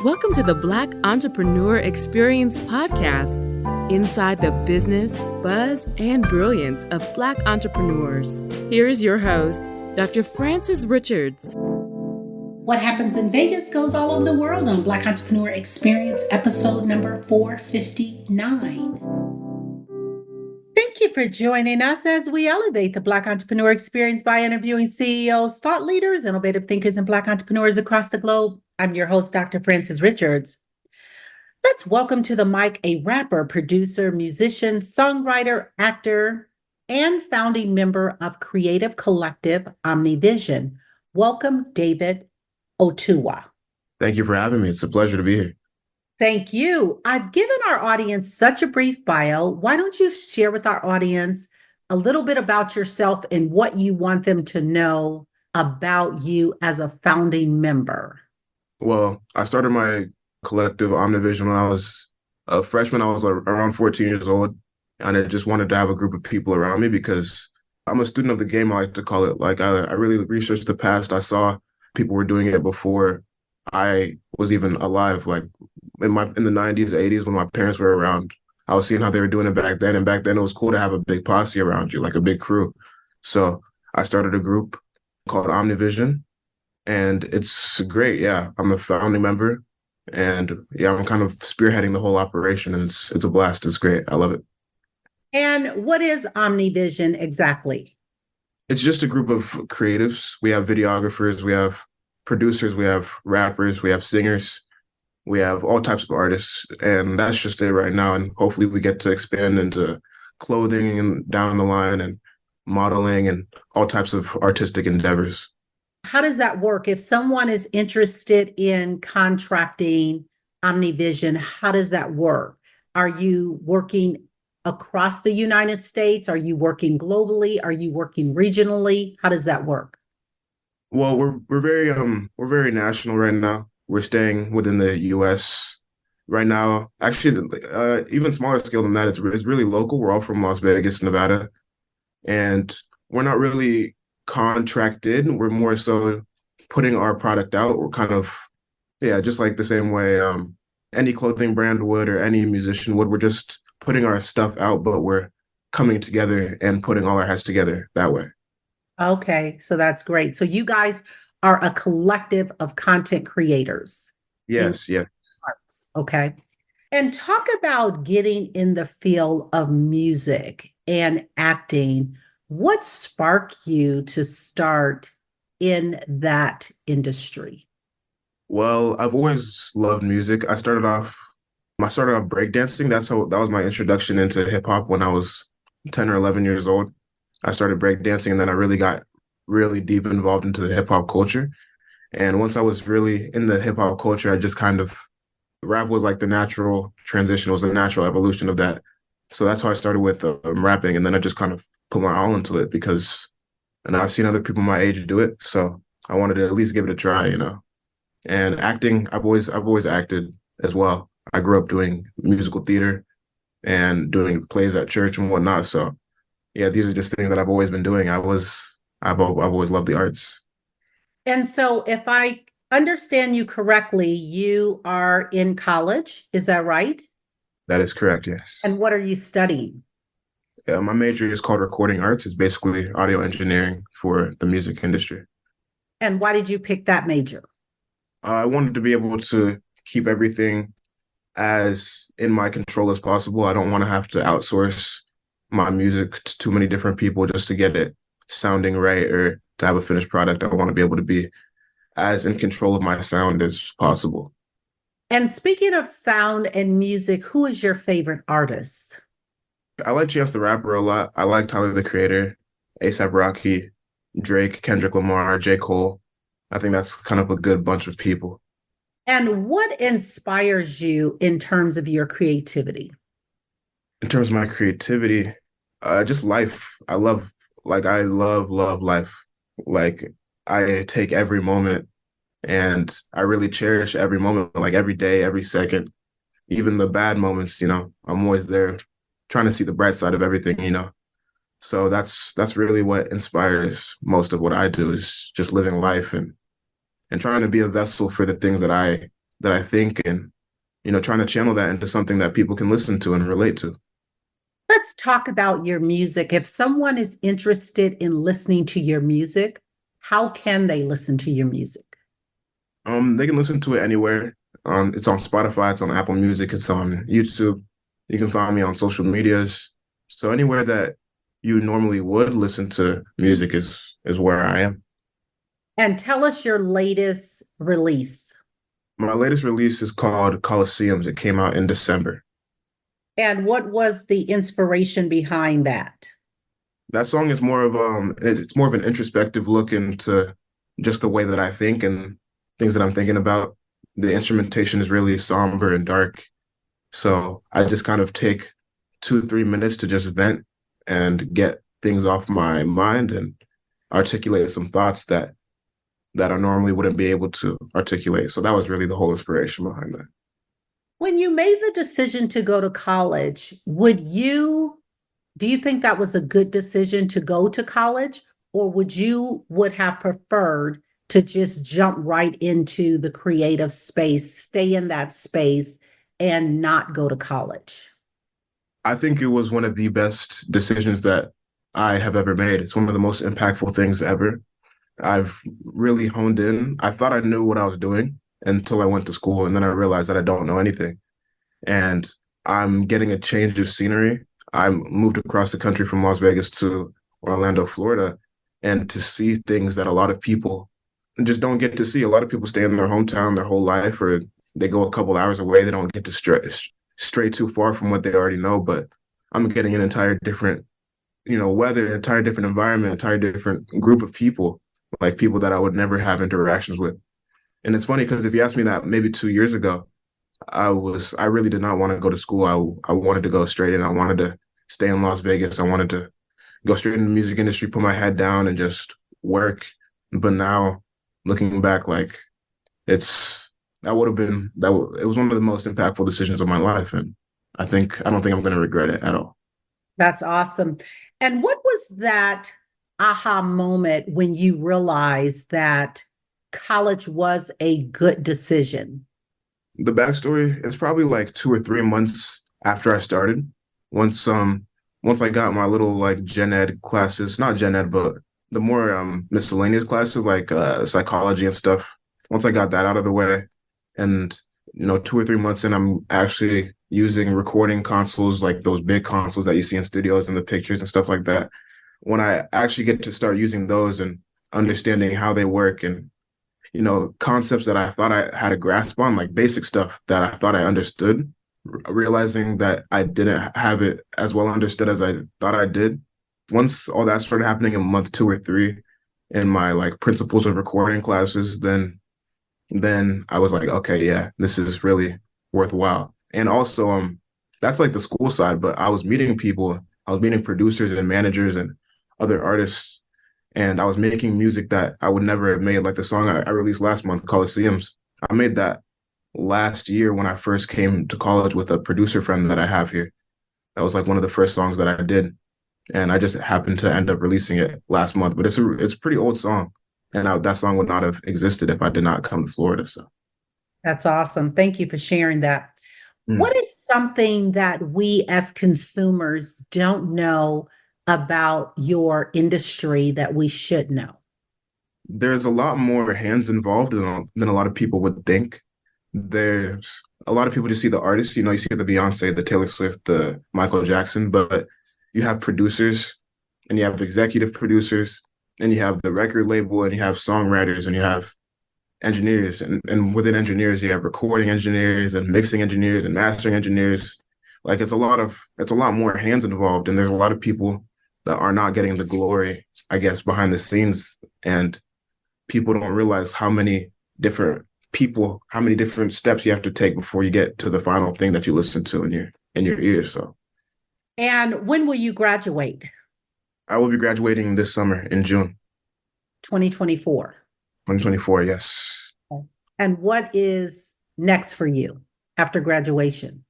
Welcome to the Black Entrepreneur Experience podcast, inside the business, buzz, and brilliance of Black entrepreneurs. Here is your host, Dr. Frances Richards. What happens in Vegas goes all over the world on Black Entrepreneur Experience, episode number 459. Thank you for joining us as we elevate the Black Entrepreneur Experience by interviewing CEOs, thought leaders, innovative thinkers, and Black entrepreneurs across the globe. I'm your host, Dr. Frances Richards. Let's welcome to the mic a rapper, producer, musician, songwriter, actor, and founding member of creative collective Omnivision. Welcome, David Otuwa. Thank you for having me. It's a pleasure to be here. Thank you. I've given our audience such a brief bio. Why don't you share with our audience a little bit about yourself and what you want them to know about you as a founding member? Well, I started my collective Omnivision when I was a freshman. I was around 14 years old, and I just wanted to have a group of people around me because I'm a student of the game, I like to call it. Like I really researched the past. I saw people were doing it before I was even alive. Like in the 90s, 80s, when my parents were around, I was seeing how they were doing it back then. And back then it was cool to have a big posse around you, like a big crew. So I started a group called Omnivision. And it's great. Yeah, I'm the founding member. And yeah, I'm kind of spearheading the whole operation. And it's a blast. It's great. I love it. And what is Omnivision exactly? It's just a group of creatives. We have videographers, we have producers, we have rappers, we have singers, we have all types of artists. And that's just it right now. And hopefully we get to expand into clothing and down the line and modeling and all types of artistic endeavors. How does that work? If someone is interested in contracting Omnivision, how does that work? Are you working across the United States? Are you working globally? Are you working regionally? How does that work? Well, we're very national right now. We're staying within the US right now. Actually, even smaller scale than that, it's really local. We're all from Las Vegas, Nevada, and we're not really contracted. We're more so putting our product out. We're kind of, just like the same way any clothing brand would or any musician would. We're just putting our stuff out, but we're coming together and putting all our heads together that way. Okay, so that's great. So you guys are a collective of content creators. Yes, yeah. Arts, okay. And talk about getting in the field of music and acting. What sparked you to start in that industry? Well, I've always loved music. I started off breakdancing. That was my introduction into hip hop when I was 10 or 11 years old. I started breakdancing, and then I really got really deep involved into the hip hop culture. And once I was really in the hip hop culture, I just kind of, rap was like the natural transition, was the natural evolution of that. So that's how I started with rapping. And then I just kind of put my all into it and I've seen other people my age do it. So I wanted to at least give it a try, And acting, I've always acted as well. I grew up doing musical theater and doing plays at church and whatnot. So yeah, these are just things that I've always been doing. I've always loved the arts. And so if I understand you correctly, you are in college, is that right? That is correct, yes. And what are you studying? My major is called recording arts. It's basically audio engineering for the music industry. And why did you pick that major? I wanted to be able to keep everything as in my control as possible. I don't want to have to outsource my music to too many different people just to get it sounding right or to have a finished product. I want to be able to be as in control of my sound as possible. And speaking of sound and music, who is your favorite artist? I like Chance the Rapper a lot. I like Tyler, the Creator, A$AP Rocky, Drake, Kendrick Lamar, J. Cole. I think that's kind of a good bunch of people. And what inspires you in terms of your creativity? In terms of my creativity, just life. I love life. Like I take every moment and I really cherish every moment, like every day, every second, even the bad moments, I'm always there trying to see the bright side of everything, So that's really what inspires most of what I do, is just living life and trying to be a vessel for the things that I that I think, and, trying to channel that into something that people can listen to and relate to. Let's talk about your music. If someone is interested in listening to your music, how can they listen to your music? They can listen to it anywhere. It's on Spotify, it's on Apple Music, it's on YouTube. You can find me on social medias. So anywhere that you normally would listen to music is where I am. And tell us your latest release. My latest release is called Coliseums. It came out in December. And what was the inspiration behind that? That song is more of it's more of an introspective look into just the way that I think and things that I'm thinking about. The instrumentation is really somber and dark. So I just kind of take 2-3 minutes to just vent and get things off my mind and articulate some thoughts that I normally wouldn't be able to articulate. So that was really the whole inspiration behind that. When you made the decision to go to college, do you think that was a good decision to go to college, or would have preferred to just jump right into the creative space, stay in that space, and not go to college? I think it was one of the best decisions that I have ever made. It's one of the most impactful things ever. I've really honed in. I thought I knew what I was doing until I went to school, and then I realized that I don't know anything. And I'm getting a change of scenery. I moved across the country from Las Vegas to Orlando, Florida, and to see things that a lot of people just don't get to see. A lot of people stay in their hometown their whole life, or they go a couple hours away. They don't get to stray too far from what they already know. But I'm getting an entire different, weather, an entire different environment, entire different group of people, like people that I would never have interactions with. And it's funny because if you asked me that maybe 2 years ago, I really did not want to go to school. I wanted to go straight in. I wanted to stay in Las Vegas. I wanted to go straight in the music industry, put my head down and just work. But now looking back, like it was one of the most impactful decisions of my life. And I don't think I'm going to regret it at all. That's awesome. And what was that aha moment when you realized that college was a good decision? The backstory is probably like 2 or 3 months after I started. Once I got my little like gen ed classes, not gen ed, but the more miscellaneous classes like psychology and stuff. Once I got that out of the way, and 2 or 3 months in, I'm actually using recording consoles, like those big consoles that you see in studios and the pictures and stuff like that. When I actually get to start using those and understanding how they work and concepts that I thought I had a grasp on, like basic stuff that I thought I understood, realizing that I didn't have it as well understood as I thought I did. Once all that started happening in month 2 or 3 in my like principles of recording classes, then I was like, okay, yeah, this is really worthwhile. And also, that's like the school side, but I was meeting people, I was meeting producers and managers and other artists, and I was making music that I would never have made, like the song I released last month, Coliseums. I made that last year when I first came to college with a producer friend that I have here. That was like one of the first songs that I did. And I just happened to end up releasing it last month. But it's a pretty old song. And that song would not have existed if I did not come to Florida. So That's awesome. Thank you for sharing that. Mm. What is something that we as consumers don't know about your industry that we should know? There's a lot more hands involved than a lot of people would think. There's a lot of people just see the artists, you see the Beyonce, the Taylor Swift, the Michael Jackson, but you have producers and you have executive producers and you have the record label and you have songwriters and you have engineers. And within engineers, you have recording engineers and mixing engineers and mastering engineers. Like it's a lot more hands involved. And there's a lot of people that are not getting the glory, I guess, behind the scenes. And people don't realize how many different steps you have to take before you get to the final thing that you listen to in your ears. So, And when will you graduate? I will be graduating this summer in June 2024. 2024. Yes. And what is next for you after graduation?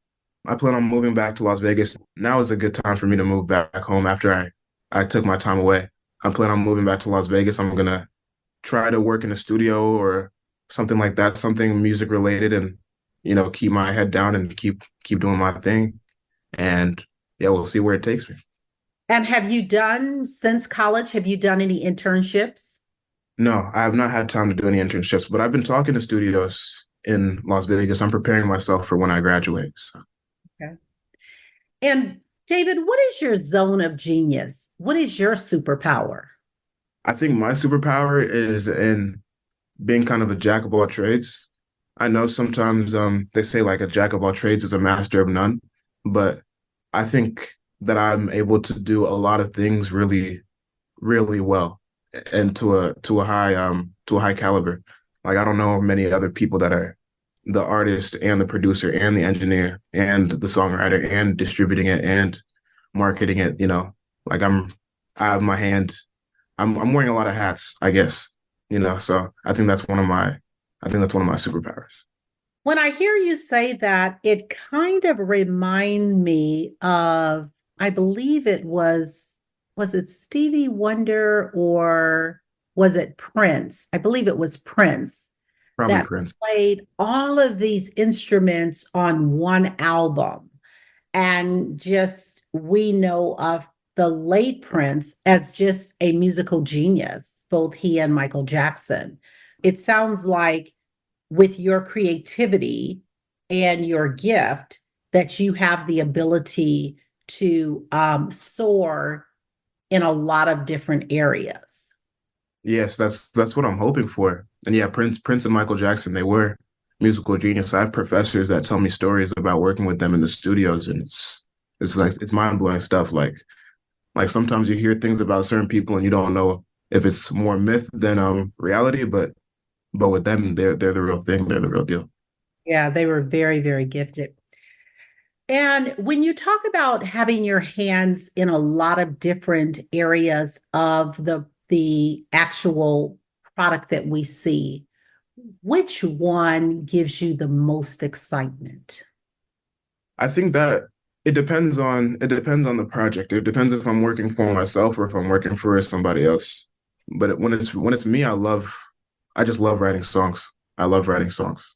I plan on moving back to Las Vegas. Now is a good time for me to move back home after I took my time away. I plan on moving back to Las Vegas. I'm going to try to work in a studio or something like that, something music related, and keep my head down and keep doing my thing. And yeah, we'll see where it takes me. And since college, have you done any internships? No, I have not had time to do any internships, but I've been talking to studios in Las Vegas. I'm preparing myself for when I graduate. So. Okay. And David, what is your zone of genius? What is your superpower? I think my superpower is in being kind of a jack of all trades. I know sometimes they say like a jack of all trades is a master of none, but I think that I'm able to do a lot of things really, really well and to a high caliber. Like I don't know many other people that are the artist and the producer and the engineer and the songwriter and distributing it and marketing it, like I have my hand I'm wearing a lot of hats, I guess, so I think that's one of my superpowers. When I hear you say that, it kind of remind me of, I believe was it Stevie Wonder or was it Prince? I believe it was Prince Probably that Prince. played all of these instruments on one album. And just we know of the late Prince as just a musical genius, both he and Michael Jackson. It sounds like with your creativity and your gift that you have the ability to soar in a lot of different areas. Yes, that's what I'm hoping for. And yeah, Prince and Michael Jackson, they were musical genius. I have professors that tell me stories about working with them in the studios, and it's like it's mind-blowing stuff. Like sometimes you hear things about certain people and you don't know if it's more myth than reality, but with them, they're the real thing. They're the real deal. Yeah, they were very, very gifted. And when you talk about having your hands in a lot of different areas of the actual product that we see, which one gives you the most excitement? I think that it depends on the project. It depends if I'm working for myself or if I'm working for somebody else. But when it's me, I just love writing songs. I love writing songs.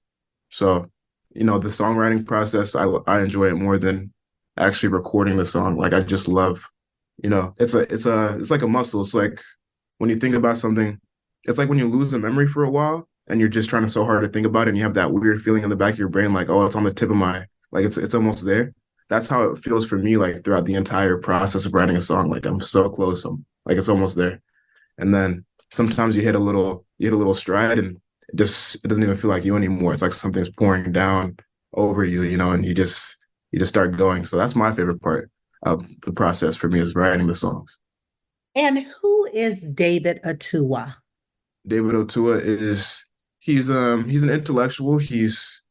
So, the songwriting process, I enjoy it more than actually recording the song. Like I just love, it's like a muscle. It's like when you think about something, it's like when you lose a memory for a while and you're just trying so hard to think about it and you have that weird feeling in the back of your brain, like, oh, it's on the tip of my, like it's almost there. That's how it feels for me, like throughout the entire process of writing a song. Like I'm so close. I'm like it's almost there. And then sometimes you hit a little stride and it doesn't even feel like you anymore. It's like something's pouring down over you, and you just start going. So that's my favorite part of the process for me is writing the songs. And who is David Otuwa? David Otuwa he's an intellectual. He's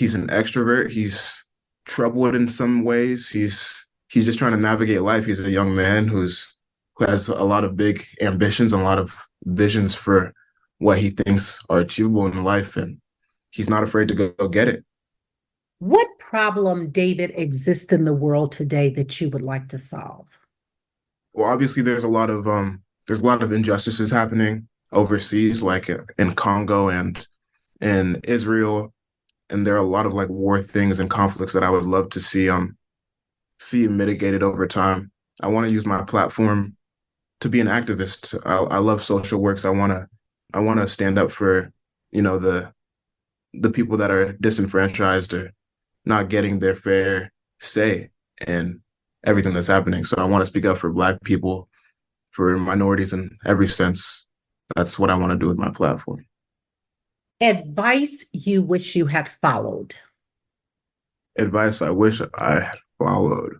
an extrovert. He's troubled in some ways. He's just trying to navigate life. He's a young man who has a lot of big ambitions and a lot of visions for what he thinks are achievable in life, and he's not afraid to go get it. What problem, David, exists in the world today that you would like to solve? Well, obviously, there's a lot of injustices happening overseas, like in Congo and in Israel, and there are a lot of like war things and conflicts that I would love to see mitigated over time. I want to use my platform to be an activist. I love social works. I want to stand up for the people that are disenfranchised or not getting their fair say in everything that's happening. So I want to speak up for Black people, for minorities in every sense. That's what I want to do with my platform. Advice you wish you had followed. Advice I wish I had followed.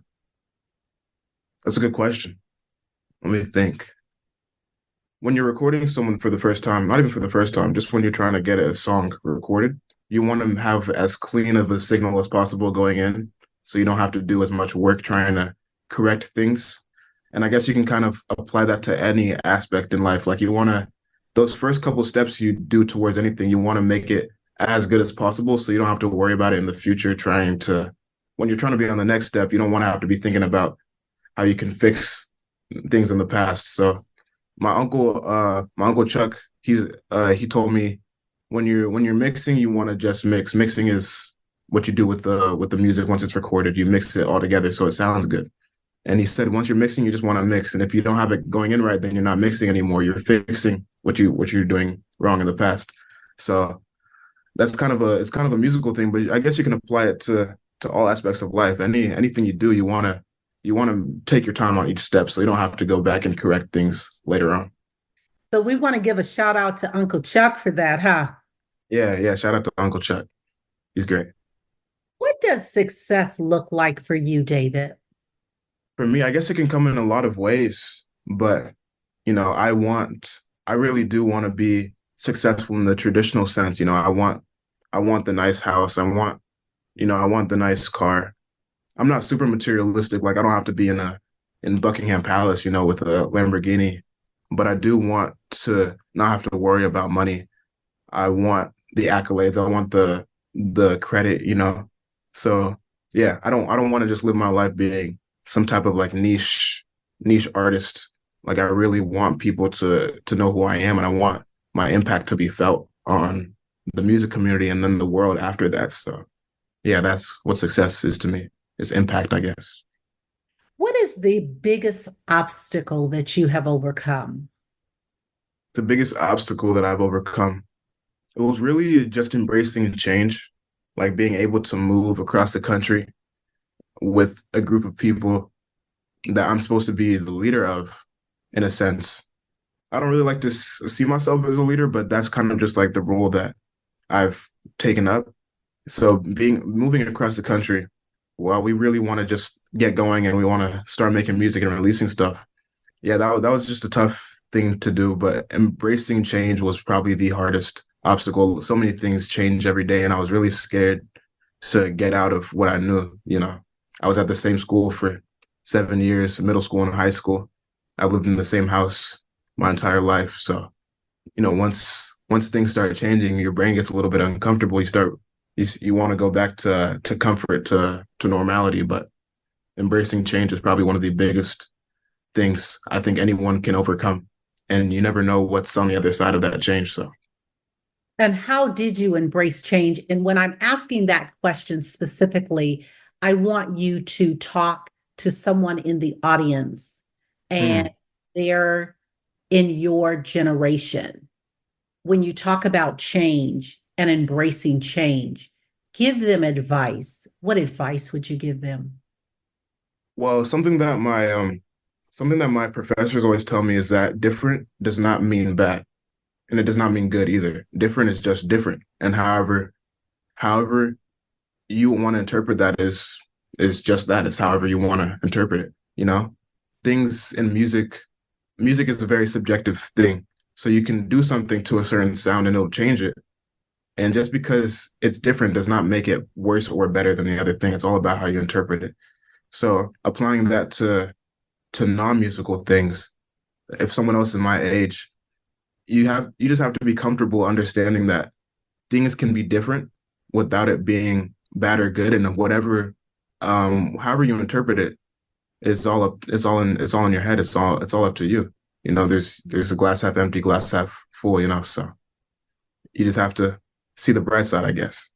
That's a good question. Let me think. When you're recording someone for the first time, not even for the first time, just when you're trying to get a song recorded, you want to have as clean of a signal as possible going in so you don't have to do as much work trying to correct things. And I guess you can kind of apply that to any aspect in life. Like those first couple steps you do towards anything, you want to make it as good as possible so you don't have to worry about it in the future when you're trying to be on the next step, you don't want to have to be thinking about how you can fix things in the past. So my uncle Chuck, he told me when you're mixing, you want to just mix. Mixing is what you do with the music once it's recorded. You mix it all together so it sounds good. And he said once you're mixing, you just want to mix. And if you don't have it going in right, then you're not mixing anymore. You're fixing what you're doing wrong in the past. So that's kind of a it's kind of a musical thing, but I guess you can apply it to all aspects of life. Anything you do, you want to take your time on each step so you don't have to go back and correct things later on. So we want to give a shout out to Uncle Chuck for that, huh? Yeah, yeah. Shout out to Uncle Chuck. He's great. What does success look like for you, David? For me, I guess it can come in a lot of ways, but I really do want to be successful in the traditional sense. I want the nice house. I want the nice car. I'm not super materialistic. Like I don't have to be in Buckingham Palace, with a Lamborghini, but I do want to not have to worry about money. I want the accolades. I want the credit. So yeah, I don't want to just live my life being some type of like niche artist. Like I really want people to know who I am, and I want my impact to be felt on the music community and then the world after that. So yeah, that's what success is to me. Is impact, I guess. What is the biggest obstacle that you have overcome? The biggest obstacle that I've overcome, it was really just embracing change, like being able to move across the country with a group of people that I'm supposed to be the leader of, in a sense. I don't really like to see myself as a leader, but that's kind of just like the role that I've taken up. So moving across the country, well, we really want to just get going and we want to start making music and releasing stuff. Yeah, that was just a tough thing to do, but embracing change was probably the hardest obstacle. So many things change every day, and I was really scared to get out of what I knew. I was at the same school for 7 years, middle school and high school. I lived in the same house my entire life. So, once things start changing, your brain gets a little bit uncomfortable. You want to go back to comfort, to normality, but embracing change is probably one of the biggest things I think anyone can overcome. And you never know what's on the other side of that change. So, And how did you embrace change? And when I'm asking that question specifically, I want you to talk to someone in the audience and mm, they're in your generation. When you talk about change and embracing change, give them advice. What advice would you give them? well, something that my professors always tell me is that different does not mean bad, and it does not mean good either. Different is just different, and however you want to interpret that is just that. It's however you want to interpret it. Things in music is a very subjective thing. So you can do something to a certain sound and it'll change it. And just because it's different does not make it worse or better than the other thing. It's all about how you interpret it. So applying that to non-musical things, if someone else in my age, you just have to be comfortable understanding that things can be different without it being bad or good, and whatever however you interpret it is all up it's all in your head. It's all up to you. There's a glass half empty, glass half full, so you just have to see the bright side, I guess.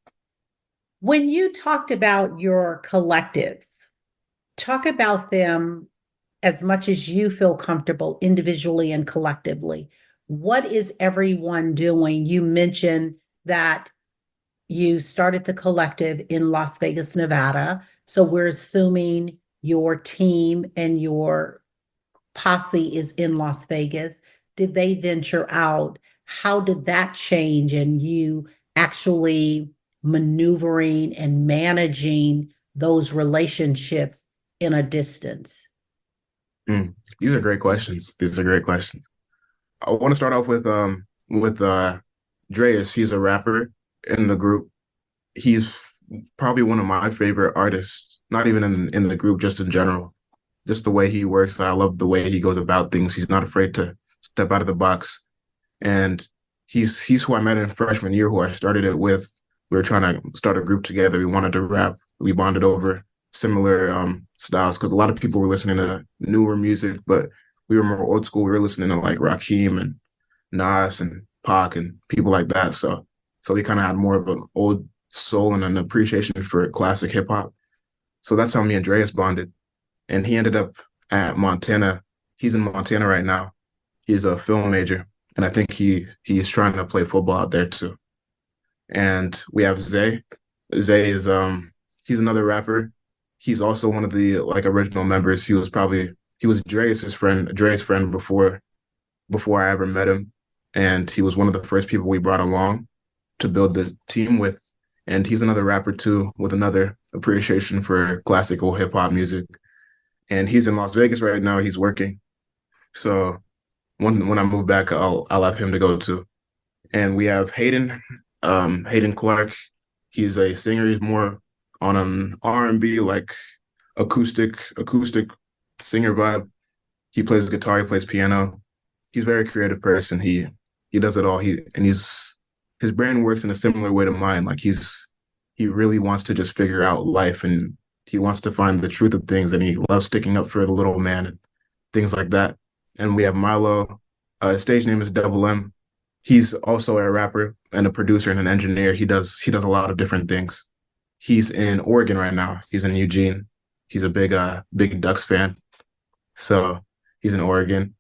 When you talked about your collectives, talk about them as much as you feel comfortable individually and collectively. What is everyone doing? You mentioned that you started the collective in Las Vegas, Nevada. So we're assuming your team and your posse is in Las Vegas. Did they venture out? How did that change and you actually maneuvering and managing those relationships in a distance? Mm, these are great questions. These are great questions. I want to start off with Dreas. He's a rapper in the group. He's probably one of my favorite artists, not even in the group, just in general. Just the way he works. I love the way he goes about things. He's not afraid to step out of the box. And he's who I met in freshman year, who I started it with. We were trying to start a group together. We wanted to rap. We bonded over similar styles because a lot of people were listening to newer music, but we were more old school. We were listening to like Rakim and Nas and Pac and people like that. So So he kind of had more of an old soul and an appreciation for classic hip hop. So that's how me and Dreas bonded. And he ended up at Montana. He's in Montana right now. He's a film major, and I think he's trying to play football out there too. And we have Zay. Zay is he's another rapper. He's also one of the like original members. He was Dre's friend before I ever met him. And he was one of the first people we brought along to build the team with. And he's another rapper too, with another appreciation for classical hip hop music. And he's in Las Vegas right now. He's working. So when I move back, I'll have him to go to. And we have Hayden, Hayden Clark. He's a singer. He's more on an R&B, like acoustic singer vibe. He plays guitar. He plays piano. He's a very creative person. He does it all. His brain works in a similar way to mine. Like he really wants to just figure out life, and he wants to find the truth of things, and he loves sticking up for the little man and things like that. And we have Milo. His stage name is Double M. He's also a rapper and a producer and an engineer. He does a lot of different things. He's in Oregon right now. He's in Eugene. He's a big Ducks fan. So he's in Oregon.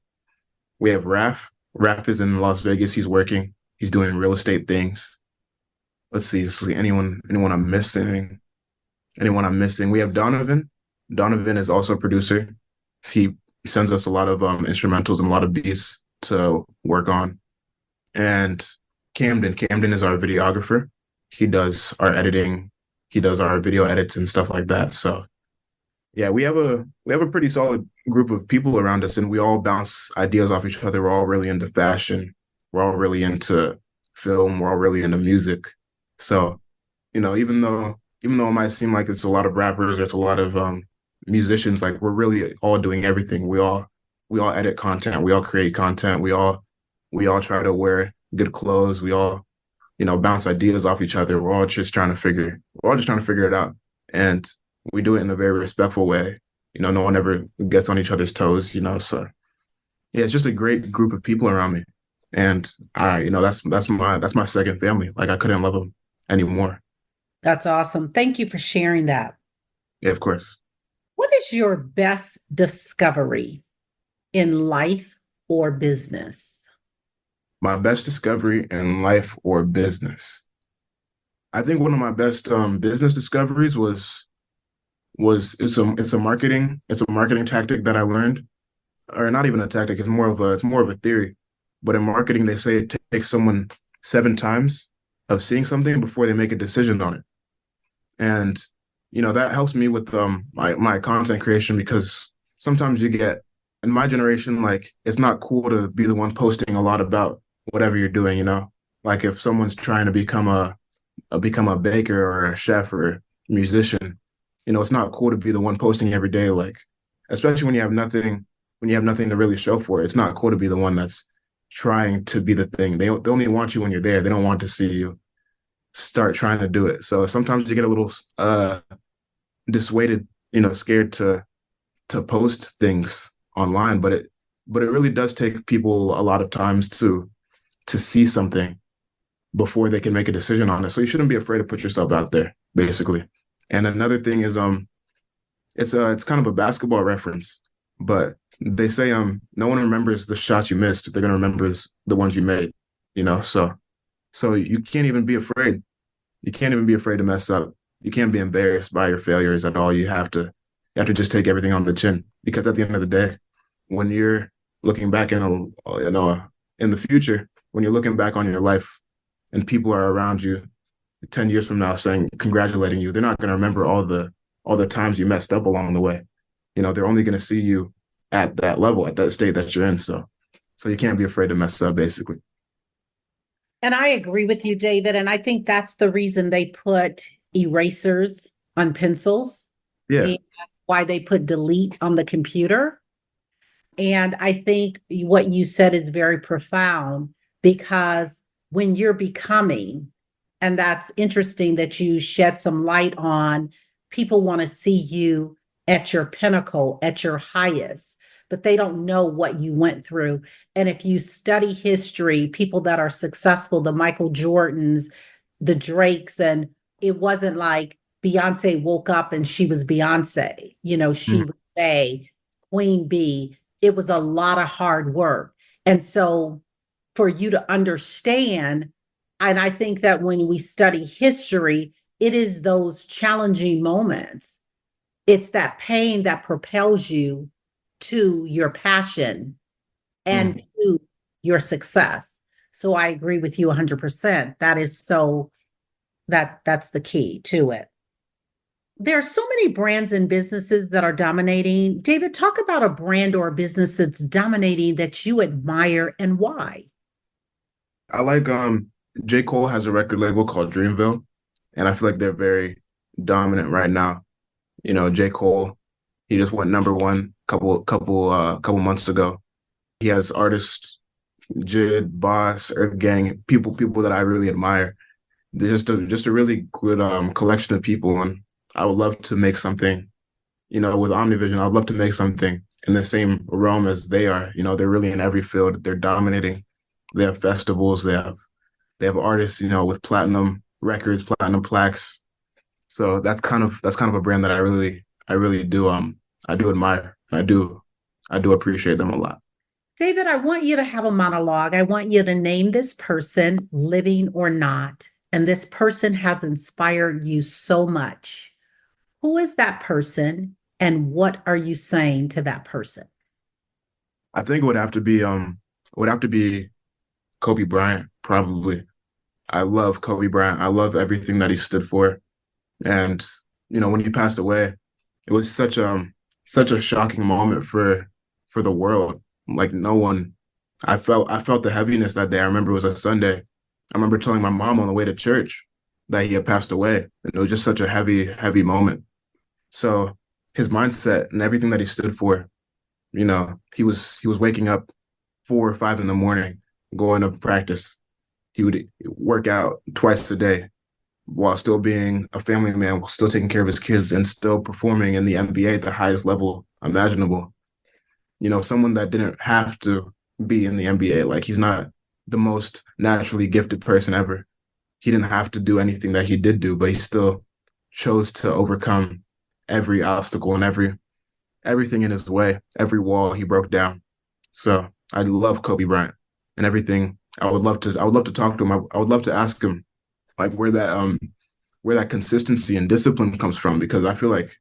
We have Raf. Raf is in Las Vegas. He's working. He's doing real estate things. Let's see. Anyone I'm missing? Anyone I'm missing? We have Donovan. Donovan is also a producer. He sends us a lot of instrumentals and a lot of beats to work on. And Camden is our videographer. He does our editing. He does our video edits and stuff like that. So yeah, we have a pretty solid group of people around us, and we all bounce ideas off each other. We're all really into fashion. We're all really into film. We're all really into music. So, even though it might seem like it's a lot of rappers, there's a lot of musicians, like we're really all doing everything. We all edit content. We all create content. We all try to wear good clothes. We all, bounce ideas off each other. We're all just trying to figure it out. And we do it in a very respectful way. No one ever gets on each other's toes, so yeah, it's just a great group of people around me. And that's my second family. Like I couldn't love them anymore. That's awesome. Thank you for sharing that. Yeah, of course. What is your best discovery in life or business? My best discovery in life or business. I think one of my best business discoveries was it's a marketing tactic that I learned, or not even a tactic. It's more of a theory. But in marketing, they say it takes someone 7 times of seeing something before they make a decision on it. And that helps me with my content creation, because sometimes you get, in my generation, like it's not cool to be the one posting a lot about whatever you're doing. Like if someone's trying to become a baker or a chef or a musician, it's not cool to be the one posting every day. Like, especially when you have nothing to really show for it. It's not cool to be the one that's trying to be the thing. They only want you when you're there. They don't want to see you start trying to do it. So sometimes you get a little dissuaded, scared to post things online, but it really does take people a lot of times to see something before they can make a decision on it. So you shouldn't be afraid to put yourself out there, basically. And another thing is it's kind of a basketball reference, but they say no one remembers the shots you missed. They're gonna remember the ones you made, so you can't even be afraid. You can't even be afraid to mess up. You can't be embarrassed by your failures at all. You have to just take everything on the chin, because at the end of the day, when you're looking back in the future, when you're looking back on your life and people are around you 10 years from now saying, congratulating you, they're not going to remember all the times you messed up along the way. They're only going to see you at that level, at that state that you're in. So you can't be afraid to mess up, basically. And I agree with you, David. And I think that's the reason they put erasers on pencils. Yeah. And why they put delete on the computer. And I think what you said is very profound, because when you're becoming, and that's interesting that you shed some light on, people want to see you at your pinnacle, at your highest, but they don't know what you went through. And if you study history, people that are successful, the Michael Jordans, the Drakes, and it wasn't like Beyonce woke up and she was Beyonce. She Mm. was Faye, Queen Bee. It was a lot of hard work. And so for you to understand, and I think that when we study history, it is those challenging moments. It's that pain that propels you to your passion and Mm. to your success. So I agree with you 100%. That is so that's the key to it. There are so many brands and businesses that are dominating. David, talk about a brand or a business that's dominating that you admire and why. I like J. Cole has a record label called Dreamville, and I feel like they're very dominant right now. J. Cole, he just went number one couple months ago. He has artists Jid, Boss, Earth Gang, people that I really admire. They're just a really good collection of people, and I would love to make something, with Omnivision. I'd love to make something in the same realm as they are. They're really in every field. They're dominating. They have festivals. They have artists, with platinum records, platinum plaques. So that's kind of a brand that I really do I do admire. I do appreciate them a lot. David, I want you to have a monologue. I want you to name this person, living or not. And this person has inspired you so much. Who is that person? And what are you saying to that person? I think it would have to be Kobe Bryant, probably. I love Kobe Bryant. I love everything that he stood for. And, when he passed away, it was such a shocking moment for the world. Like no one I felt the heaviness that day. I remember it was a Sunday. I remember telling my mom on the way to church that he had passed away. And it was just such a heavy, heavy moment. So his mindset and everything that he stood for, he was waking up 4 or 5 in the morning, going to practice. He would work out twice a day while still being a family man, while still taking care of his kids and still performing in the NBA at the highest level imaginable. Someone that didn't have to be in the NBA. Like he's not the most naturally gifted person ever. He didn't have to do anything that he did do, but he still chose to overcome every obstacle and everything in his way, every wall he broke down. So I love Kobe Bryant and everything. I would love to talk to him. I would love to ask him like where that consistency and discipline comes from, because I feel like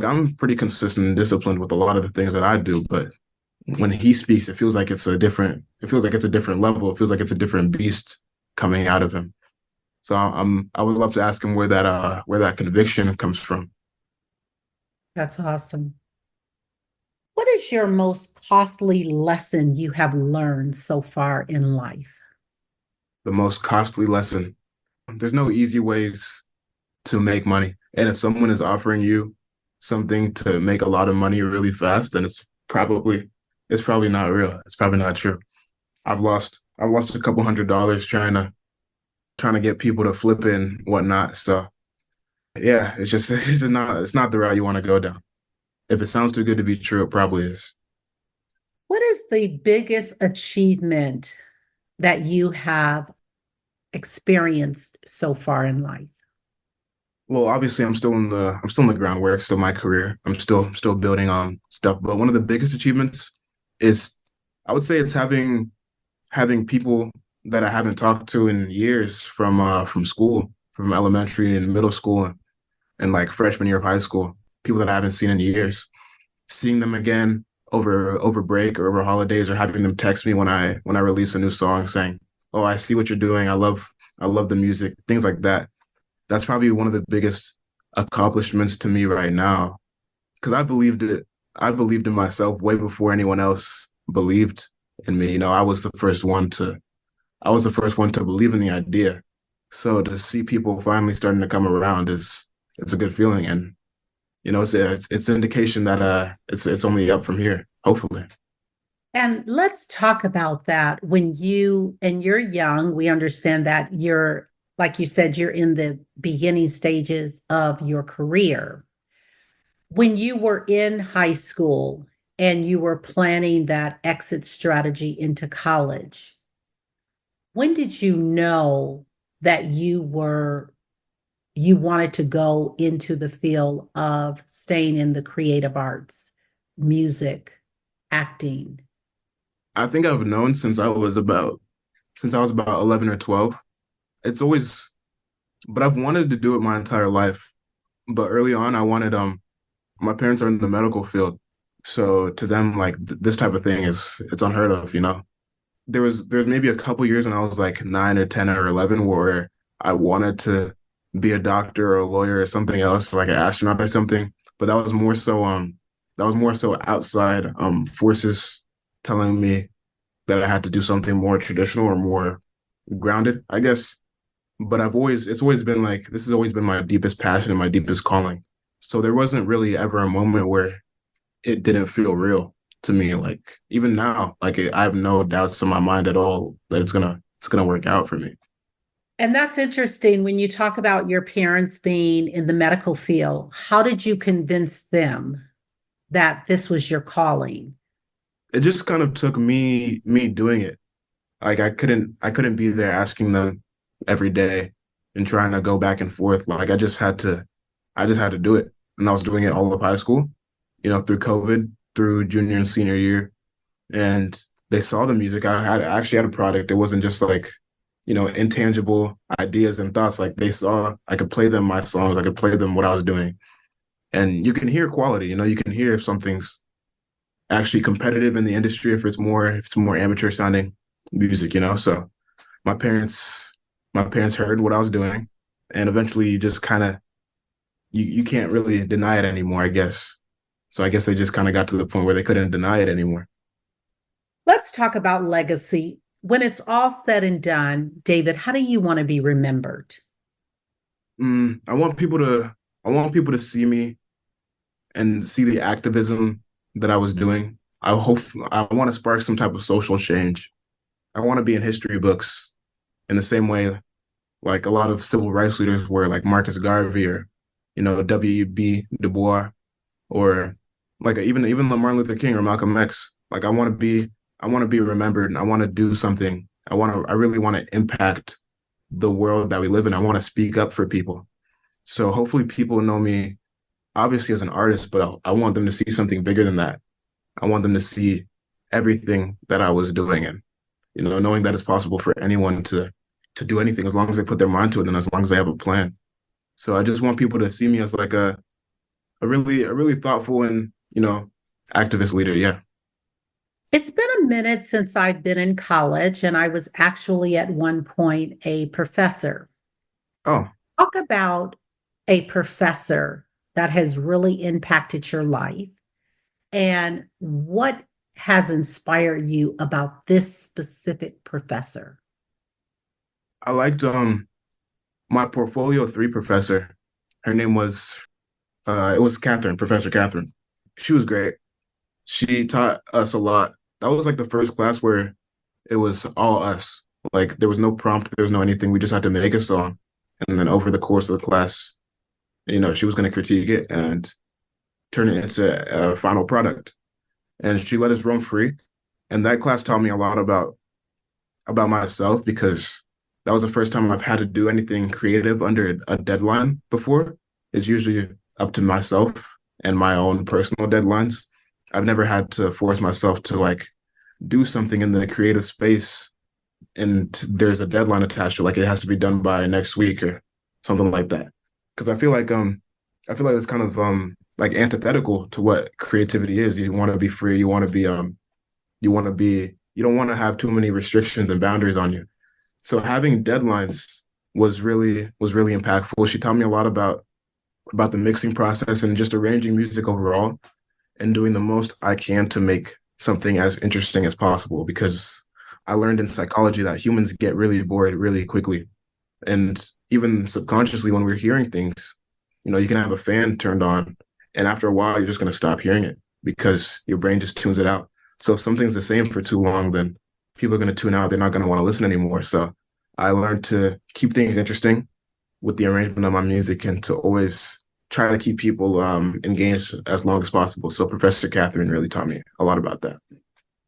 I'm pretty consistent and disciplined with a lot of the things that I do, but when he speaks, it feels like it's a different level. It feels like it's a different beast coming out of him. So I would love to ask him where that conviction comes from. That's awesome. What is your most costly lesson you have learned so far in life? The most costly lesson. There's no easy ways to make money. And if someone is offering you something to make a lot of money really fast, then it's probably not real. It's probably not true. I've lost a couple $100 trying to get people to flip and whatnot. So yeah, it's not the route you want to go down. If it sounds too good to be true, it probably is. What is the biggest achievement that you have experienced so far in life? Well, obviously I'm still in the groundwork, still my career. I'm still building on stuff. But one of the biggest achievements is I would say it's having people that I haven't talked to in years from school, from elementary and middle school and like freshman year of high school, people that I haven't seen in years. Seeing them again over break or over holidays, or having them text me when I release a new song saying, "Oh, I see what you're doing. I love the music," things like that. That's probably one of the biggest accomplishments to me right now, because I believed it. I believed in myself way before anyone else believed in me. I was the first one to believe in the idea. So to see people finally starting to come around it's a good feeling, and it's an indication that it's only up from here, hopefully. And let's talk about that. You're young, we understand that you're, like you said, you're in the beginning stages of your career. When you were in high school and you were planning that exit strategy into college, when did you know that you wanted to go into the field of staying in the creative arts, music, acting? I think I've known since I was about 11 or 12. It's always, but I've wanted to do it my entire life. But early on, I wanted my parents are in the medical field. So to them, like this type of thing it's unheard of, you know. There's maybe a couple years when I was like 9 or 10 or 11 where I wanted to be a doctor or a lawyer or something else, like an astronaut or something. But that was more so outside forces telling me that I had to do something more traditional or more grounded, I guess. But it's always been like this has always been my deepest passion and my deepest calling. So there wasn't really ever a moment where it didn't feel real to me. Like even now, I have no doubts in my mind at all that it's gonna work out for me. And that's interesting when you talk about your parents being in the medical field. How did you convince them that this was your calling? It just kind of took me doing it. Like I couldn't be there asking them every day and trying to go back and forth. Like I just had to do it. And I was doing it all of high school, you know, through COVID, through junior and senior year. And they saw the music. I actually had a product. It wasn't just like, you know, intangible ideas and thoughts. Like they saw I could play them my songs, I could play them what I was doing. And you can hear quality, you know, you can hear if something's actually competitive in the industry, if it's more amateur sounding music, you know. So my parents my parents heard what I was doing, and eventually you just kind of you can't really deny it anymore, I guess. So I guess they just kind of got to the point where they couldn't deny it anymore. Let's talk about legacy. When it's all said and done, David, how do you want to be remembered? Mm, I want people to see me and see the activism that I was doing. I want to spark some type of social change. I want to be in history books in the same way like a lot of civil rights leaders were, like Marcus Garvey or, you know, W.B. Du Bois, or like even Martin Luther King or Malcolm X. Like I want to be remembered, and I want to do something. I really want to impact the world that we live in. I want to speak up for people. So hopefully people know me obviously as an artist, but I want them to see something bigger than that. I want them to see everything that I was doing, and, you know, knowing that it's possible for anyone to do anything as long as they put their mind to it and as long as they have a plan. So I just want people to see me as like a really thoughtful and, you know, activist leader. Yeah. It's been a minute since I've been in college, and I was actually at one point a professor. Oh, Talk about a professor that has really impacted your life and what has inspired you about this specific professor. I liked my portfolio three professor. Her name was it was Catherine, Professor Catherine. She was great. She taught us a lot. That was like the first class where it was all us. Like there was no prompt, there was no anything. We just had to make a song. And then over the course of the class, you know, she was going to critique it and turn it into a final product. And she let us roam free. And that class taught me a lot about myself, because that was the first time I've had to do anything creative under a deadline before. It's usually up to myself and my own personal deadlines. I've never had to force myself to like do something in the creative space and there's a deadline attached to, like, it has to be done by next week or something like that. Because I feel like it's kind of like antithetical to what creativity is. You want to be free. You don't want to have too many restrictions and boundaries on you. So having deadlines was really impactful. She taught me a lot about the mixing process and just arranging music overall and doing the most I can to make something as interesting as possible, because I learned in psychology that humans get really bored really quickly. And even subconsciously, when we're hearing things, you know, you can have a fan turned on, and after a while, you're just going to stop hearing it because your brain just tunes it out. So if something's the same for too long, then people are going to tune out. They're not going to want to listen anymore. So I learned to keep things interesting with the arrangement of my music and to always try to keep people engaged as long as possible. So Professor Catherine really taught me a lot about that.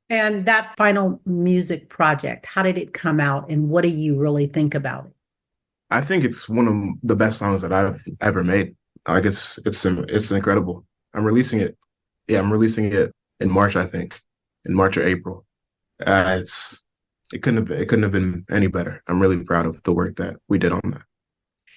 And that final music project, how did it come out and what do you really think about it? I think it's one of the best songs that I've ever made. Like it's incredible. I'm releasing it. Yeah, I'm releasing it in March, I think, in March or April. It's it couldn't have been any better. I'm really proud of the work that we did on that.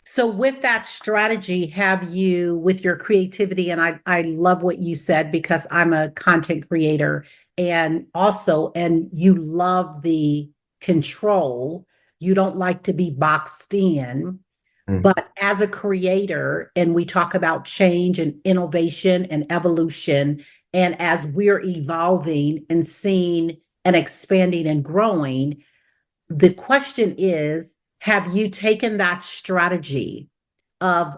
So with that strategy, have you, with your creativity, and I love what you said because I'm a content creator and also, and you love the control. You don't like to be boxed in. Mm. But as a creator, and we talk about change and innovation and evolution, and as we're evolving and seeing and expanding and growing, the question is, have you taken that strategy of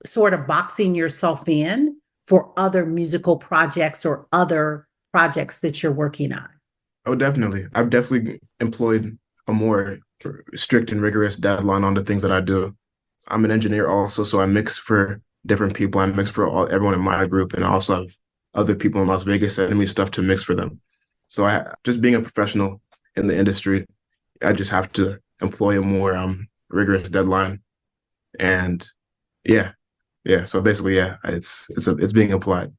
sort of boxing yourself in for other musical projects or other projects that you're working on? Oh, definitely. I've definitely employed a more strict and rigorous deadline on the things that I do. I'm an engineer also, so I mix for different people. I mix for everyone in my group, and I also have other people in Las Vegas sending me stuff to mix for them. So I just being a professional in the industry, I just have to employ a more rigorous deadline. And yeah, yeah. So basically, yeah, it's being applied.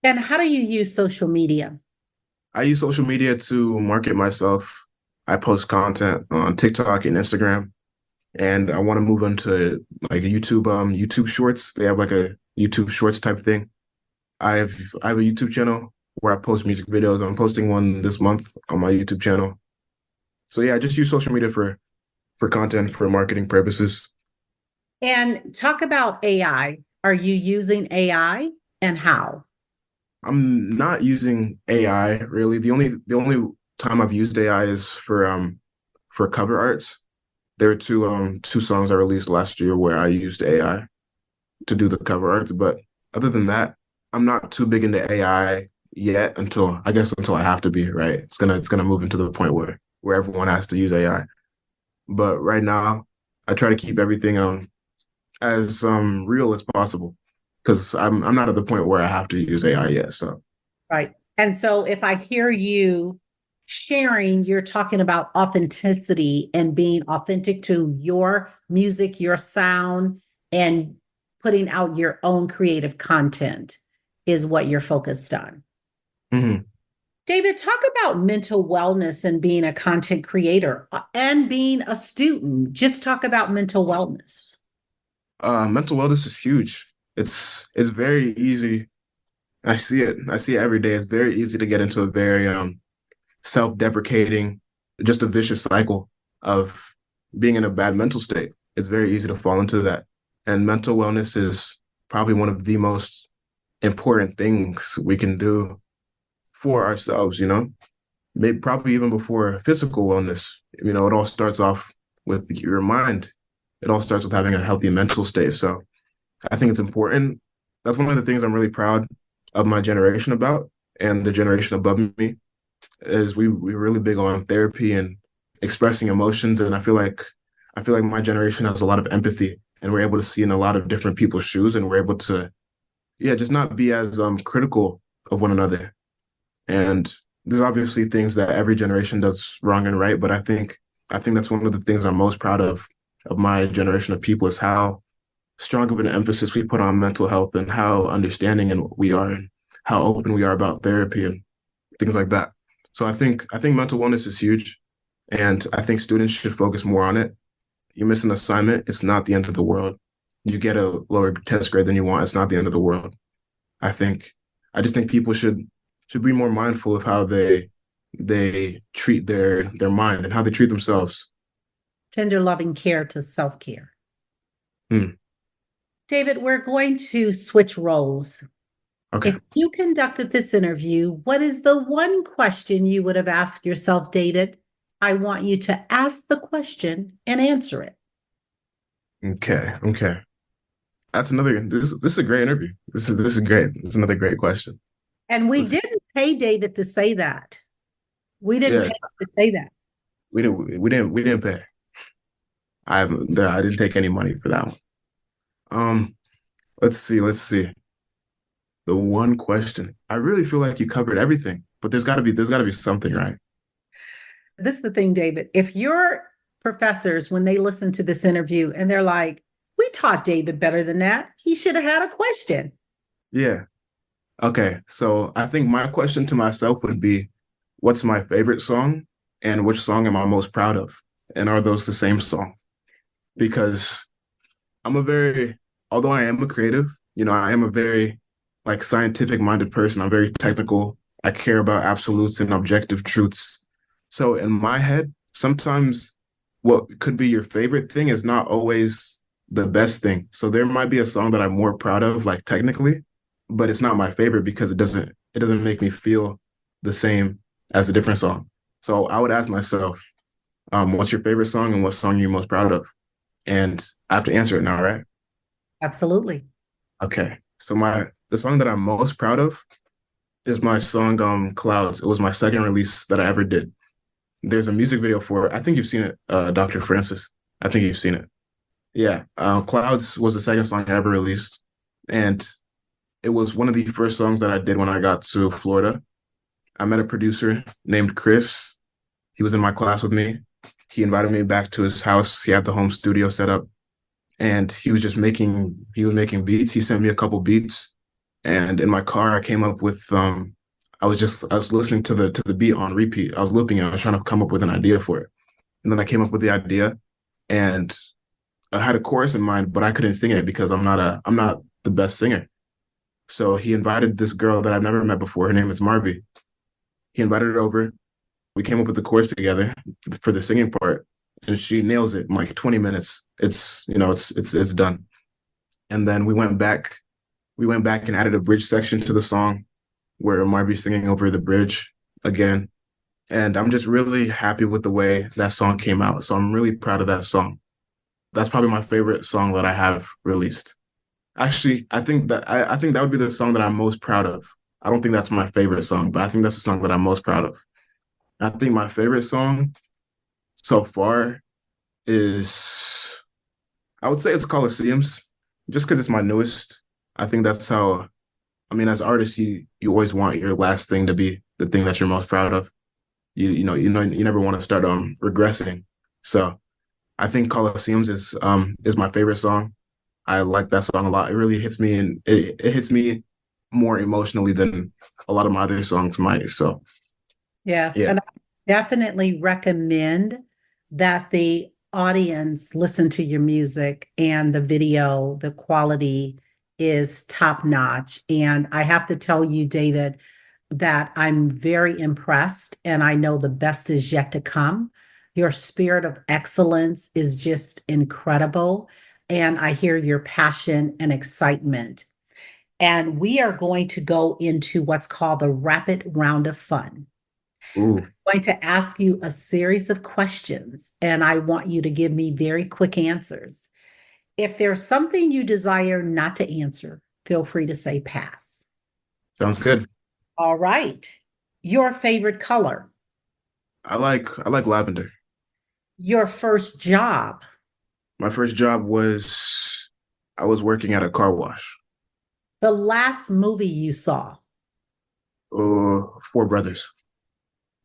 And how do you use social media? I use social media to market myself. I post content on TikTok and Instagram, and I want to move into like a YouTube Shorts. They have like a YouTube Shorts type thing. I have a YouTube channel where I post music videos. I'm posting one this month on my YouTube channel. So yeah, I just use social media for content for marketing purposes. And talk about AI. Are you using AI and how? I'm not using AI really. The only time I've used AI is for cover arts. There were two songs I released last year where I used AI to do the cover arts, but other than that, I'm not too big into AI yet until I guess until I have to be, right? It's gonna move into the point where everyone has to use AI. But right now, I try to keep everything as real as possible because I'm not at the point where I have to use AI yet. So Right. And so if I hear you sharing, you're talking about authenticity and being authentic to your music, your sound, and putting out your own creative content is what you're focused on. mhm. David, talk about mental wellness and being a content creator and being a student. Just talk about mental wellness. Mental wellness is huge. It's very easy. I see it. I see it every day. It's very easy to get into a very self-deprecating, just a vicious cycle of being in a bad mental state. It's very easy to fall into that. And mental wellness is probably one of the most important things we can do for ourselves, Maybe probably even before physical wellness. It all starts off with your mind. It all starts with having a healthy mental state. So I think it's important. That's one of the things I'm really proud of my generation about and the generation above me is we're really big on therapy and expressing emotions. And I feel like my generation has a lot of empathy and we're able to see in a lot of different people's shoes and we're able to, yeah, just not be as critical of one another. And there's obviously things that every generation does wrong and right, but I think that's one of the things I'm most proud of my generation of people is how strong of an emphasis we put on mental health and how understanding and we are and how open we are about therapy and things like that. So I think mental wellness is huge, and I think students should focus more on it. You miss an assignment, it's not the end of the world. You get a lower test grade than you want, it's not the end of the world. I think I just think people should be more mindful of how they treat their mind and how they treat themselves. Tender loving care to self care. Hmm. David, we're going to switch roles. Okay. If you conducted this interview, what is the one question you would have asked yourself, David? I want you to ask the question and answer it. Okay. Okay. That's another. This is a great interview. This is great. This is another great question. And we Let's, didn't pay David to say that. We didn't yeah, pay him to say that. we didn't pay. I didn't take any money for that one. Um, let's see. The one question. I really feel like you covered everything, but there's got to be something, right? This is the thing, David. If you're professors when they listen to this interview and they're like, we taught David better than that. He should have had a question. Yeah. Okay. So I think my question to myself would be, what's my favorite song and which song am I most proud of? And are those the same song? Because although I am a creative, I am a very like scientific minded person. I'm very technical. I care about absolutes and objective truths. So in my head, sometimes what could be your favorite thing is not always the best thing. So there might be a song that I'm more proud of, like technically, but it's not my favorite because it doesn't make me feel the same as a different song. So I would ask myself, what's your favorite song and what song are you most proud of? And I have to answer it now, right? Absolutely. Okay. So the song that I'm most proud of is my song Clouds. It was my second release that I ever did. There's a music video for it. I think you've seen it, Dr. Francis. I think you've seen it. Yeah. Clouds was the second song I ever released. And it was one of the first songs that I did when I got to Florida. I met a producer named Chris. He was in my class with me. He invited me back to his house. He had the home studio set up and he was making beats. He sent me a couple beats. And in my car, I came up with I was listening to the beat on repeat. I was looping it. I was trying to come up with an idea for it. And then I came up with the idea and I had a chorus in mind, but I couldn't sing it because I'm not the best singer. So he invited this girl that I've never met before. Her name is Marby. He invited her over. We came up with the chorus together for the singing part, and she nails it in like 20 minutes. It's done. And then we went back and added a bridge section to the song where Marby's singing over the bridge again. And I'm just really happy with the way that song came out. So I'm really proud of that song. That's probably my favorite song that I have released. Actually, I think that would be the song that I'm most proud of. I don't think that's my favorite song, but I think that's the song that I'm most proud of. I think my favorite song so far is, I would say it's Colosseums, just because it's my newest. I think that's how, as artists, you always want your last thing to be the thing that you're most proud of. You never want to start regressing. So I think Colosseums is my favorite song. I like that song a lot. It really hits me, and it hits me more emotionally than a lot of my other songs might. So Yes. yeah. And I definitely recommend that the audience listen to your music, and the video, the quality is top notch. And I have to tell you, David, that I'm very impressed, and I know the best is yet to come. Your spirit of excellence is just incredible. And I hear your passion and excitement. And we are going to go into what's called the rapid round of fun. Ooh, I'm going to ask you a series of questions, and I want you to give me very quick answers. If there's something you desire not to answer, feel free to say pass. sounds good. All right. Your favorite color, I like lavender. your first job, My first job I was working at a car wash. the last movie you saw, Four Brothers.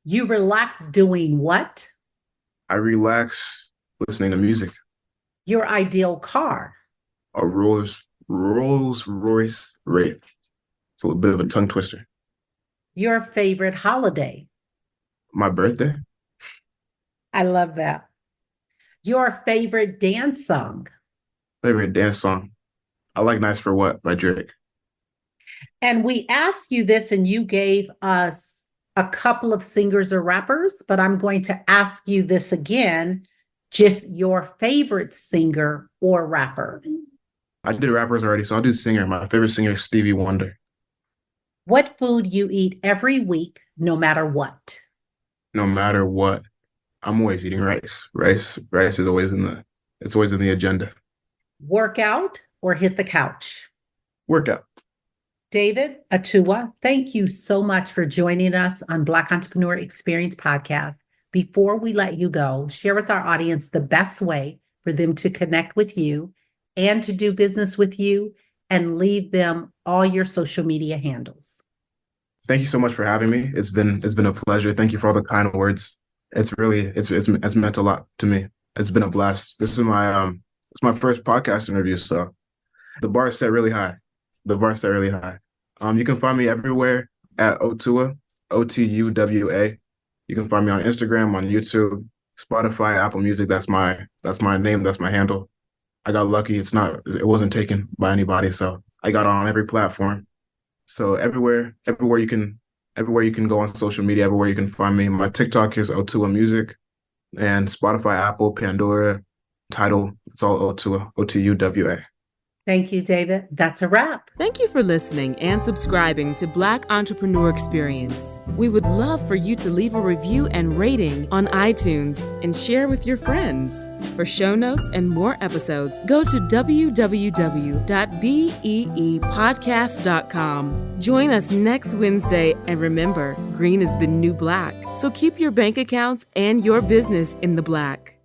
you relax doing what, I relax listening to music. your ideal car, A Rolls Royce Wraith. It's a little bit of a tongue twister. your favorite holiday. My birthday. I love that. Your favorite dance song. Favorite dance song. I like Nice for What by Drake. And we asked you this, and you gave us a couple of singers or rappers, but I'm going to ask you this again, just your favorite singer or rapper. I did rappers already, so I'll do singer. My favorite singer is Stevie Wonder. What food you eat every week, no matter what. No matter what, I'm always eating rice. Rice is always it's always in the agenda. Workout or hit the couch. Workout. David, Otuwa, thank you so much for joining us on Black Entrepreneur Experience Podcast. Before we let you go, share with our audience the best way for them to connect with you and to do business with you, and leave them all your social media handles. Thank you so much for having me. It's been a pleasure. Thank you for all the kind words. It's meant a lot to me. It's been a blast. This is my it's my first podcast interview, so the bar is set really high. The bar is set really high. You can find me everywhere at Otuwa, Otuwa. You can find me on Instagram, on YouTube, Spotify, Apple Music. That's my name. That's my handle. I got lucky. It wasn't taken by anybody, so I got on every platform. So everywhere you can go on social media, everywhere you can find me. My TikTok is Otuwa Music, and Spotify, Apple, Pandora, Tidal. It's all Otuwa, Otuwa. Thank you, David. That's a wrap. Thank you for listening and subscribing to Black Entrepreneur Experience. We would love for you to leave a review and rating on iTunes and share with your friends. For show notes and more episodes, go to www.beepodcast.com. Join us next Wednesday, and remember, green is the new black. So keep your bank accounts and your business in the black.